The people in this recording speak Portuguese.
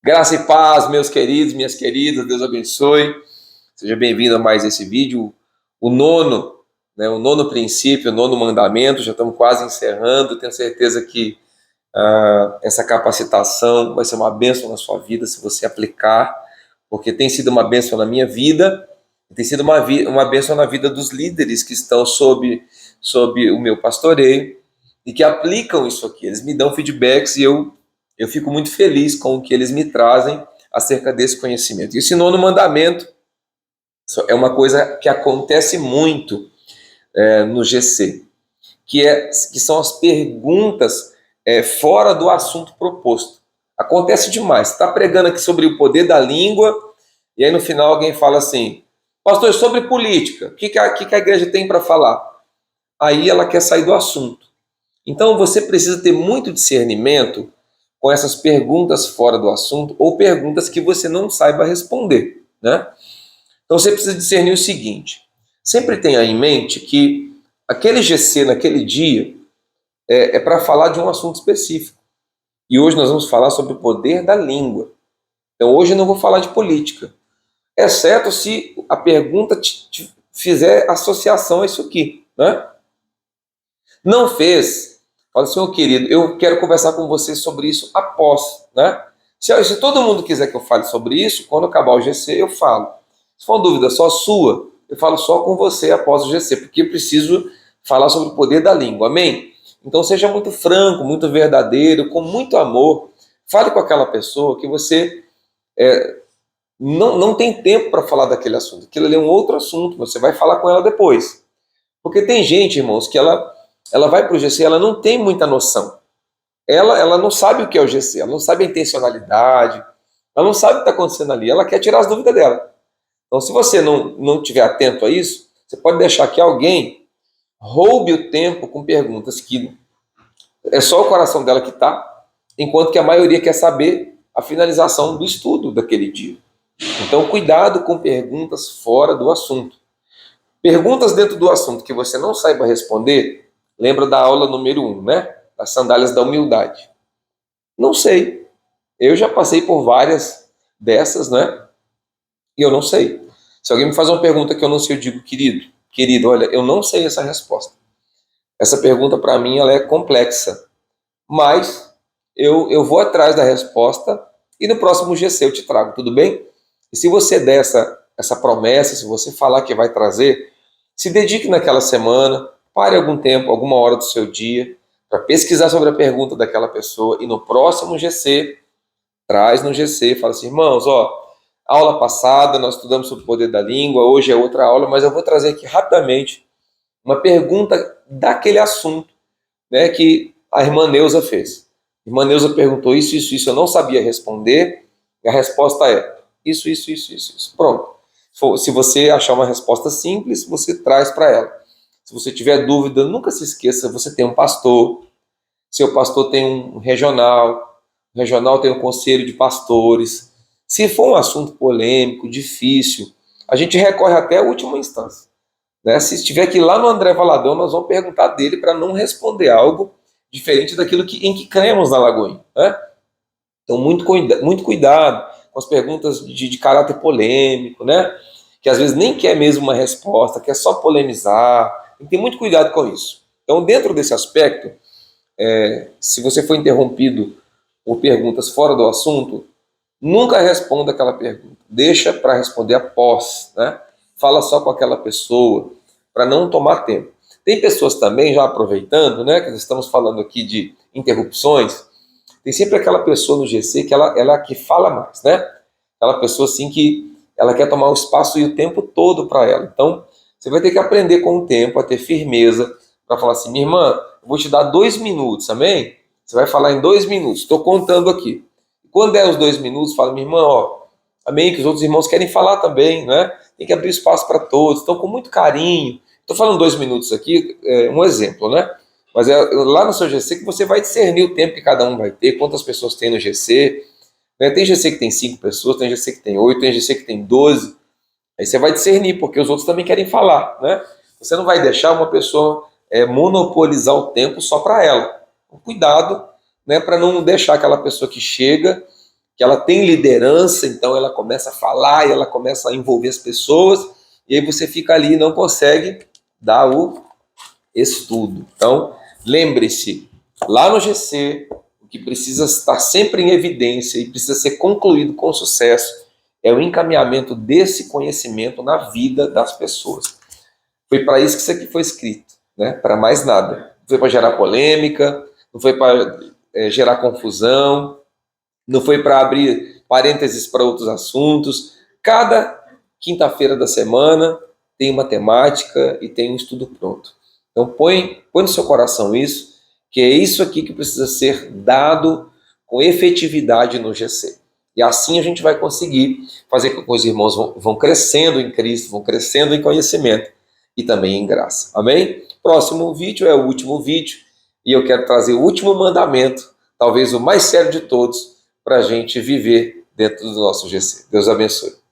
Graça e paz, meus queridos, minhas queridas, Deus abençoe. Seja bem-vindo a mais esse vídeo, o nono, o nono princípio, o nono mandamento. Já estamos quase encerrando. Tenho certeza que essa capacitação vai ser uma bênção na sua vida se você aplicar, porque tem sido uma bênção na minha vida, tem sido uma bênção na vida dos líderes que estão sob o meu pastoreio e que aplicam isso aqui. Eles me dão feedbacks e eu fico muito feliz com o que eles me trazem acerca desse conhecimento. E esse nono mandamento é uma coisa que acontece muito no GC, que são as perguntas fora do assunto proposto. Acontece demais. Você está pregando aqui sobre o poder da língua, e aí no final alguém fala assim: pastor, sobre política, o que a igreja tem para falar? Aí ela quer sair do assunto. Então você precisa ter muito discernimento com essas perguntas fora do assunto ou perguntas que você não saiba responder, né? Então você precisa discernir o seguinte: sempre tenha em mente que aquele GC naquele dia é para falar de um assunto específico. E hoje nós vamos falar sobre o poder da língua. Então hoje eu não vou falar de política, exceto se a pergunta te fizer associação a isso aqui, né? Não fez, fala assim: ô querido, eu quero conversar com você sobre isso após, né? Se todo mundo quiser que eu fale sobre isso, quando acabar o GC eu falo. Se for uma dúvida só sua, eu falo só com você após o GC, porque eu preciso falar sobre o poder da língua, amém? Então seja muito franco, muito verdadeiro, com muito amor. Fale com aquela pessoa que você não tem tempo para falar daquele assunto. Aquilo ali é um outro assunto, você vai falar com ela depois. Porque tem gente, irmãos, que ela vai para o GC, ela não tem muita noção. Ela não sabe o que é o GC, ela não sabe a intencionalidade, ela não sabe o que está acontecendo ali, ela quer tirar as dúvidas dela. Então, se você não estiver atento a isso, você pode deixar que alguém roube o tempo com perguntas que é só o coração dela que está, enquanto que a maioria quer saber a finalização do estudo daquele dia. Então, cuidado com perguntas fora do assunto. Perguntas dentro do assunto que você não saiba responder, lembra da aula número 1, né? Das sandálias da humildade. Não sei. Eu já passei por várias dessas, né? E eu não sei. Se alguém me faz uma pergunta que eu não sei, eu digo: querido, olha, eu não sei essa resposta. Essa pergunta para mim ela é complexa, mas eu vou atrás da resposta e no próximo GC eu te trago, tudo bem? E se você der essa promessa, se você falar que vai trazer, se dedique naquela semana, pare algum tempo, alguma hora do seu dia, para pesquisar sobre a pergunta daquela pessoa e no próximo GC, traz no GC, fala assim: irmãos, aula passada nós estudamos sobre o poder da língua, hoje é outra aula, mas eu vou trazer aqui rapidamente uma pergunta daquele assunto, né, que a irmã Neuza fez. A irmã Neuza perguntou isso, eu não sabia responder, e a resposta é isso. Pronto. Se você achar uma resposta simples, você traz para ela. Se você tiver dúvida, nunca se esqueça, você tem um pastor, seu pastor tem um regional, o regional tem um conselho de pastores. Se for um assunto polêmico, difícil, a gente recorre até a última instância, né? Se estiver aqui lá no André Valadão, nós vamos perguntar dele para não responder algo diferente daquilo em que cremos na Lagoinha, né? Então, muito cuidado com as perguntas de caráter polêmico, né? Que às vezes nem quer mesmo uma resposta, quer só polemizar. Tem que ter muito cuidado com isso. Então, dentro desse aspecto, se você for interrompido por perguntas fora do assunto, nunca responda aquela pergunta. Deixa para responder após, né? Fala só com aquela pessoa, para não tomar tempo. Tem pessoas também, já aproveitando, né, que nós estamos falando aqui de interrupções, tem sempre aquela pessoa no GC que ela que fala mais, né? Aquela pessoa assim que ela quer tomar o espaço e o tempo todo para ela. Então, você vai ter que aprender com o tempo a ter firmeza para falar assim: minha irmã, eu vou te dar 2 minutos, amém? Você vai falar em 2 minutos, estou contando aqui. Quando der os 2 minutos, fala: minha irmã, amém, que os outros irmãos querem falar também, né? Tem que abrir espaço para todos, então com muito carinho. Estou falando 2 minutos aqui, um exemplo, né? Mas é lá no seu GC que você vai discernir o tempo que cada um vai ter, quantas pessoas tem no GC, né? Tem GC que tem 5 pessoas, tem GC que tem 8, tem GC que tem 12. Aí você vai discernir, porque os outros também querem falar, né? Você não vai deixar uma pessoa monopolizar o tempo só para ela. Cuidado, né, para não deixar aquela pessoa que chega que ela tem liderança, então ela começa a falar e ela começa a envolver as pessoas, e aí você fica ali e não consegue dar o estudo. Então, lembre-se, lá no GC, o que precisa estar sempre em evidência e precisa ser concluído com sucesso é o encaminhamento desse conhecimento na vida das pessoas. Foi para isso que isso aqui foi escrito, né? Para mais nada. Não foi para gerar polêmica, não foi para gerar confusão, não foi para abrir parênteses para outros assuntos. Cada quinta-feira da semana tem uma temática e tem um estudo pronto. Então põe no seu coração isso, que é isso aqui que precisa ser dado com efetividade no GC. E assim a gente vai conseguir fazer com que os irmãos vão crescendo em Cristo, vão crescendo em conhecimento e também em graça. Amém? Próximo vídeo é o último vídeo e eu quero trazer o último mandamento, talvez o mais sério de todos, para a gente viver dentro do nosso GC. Deus abençoe.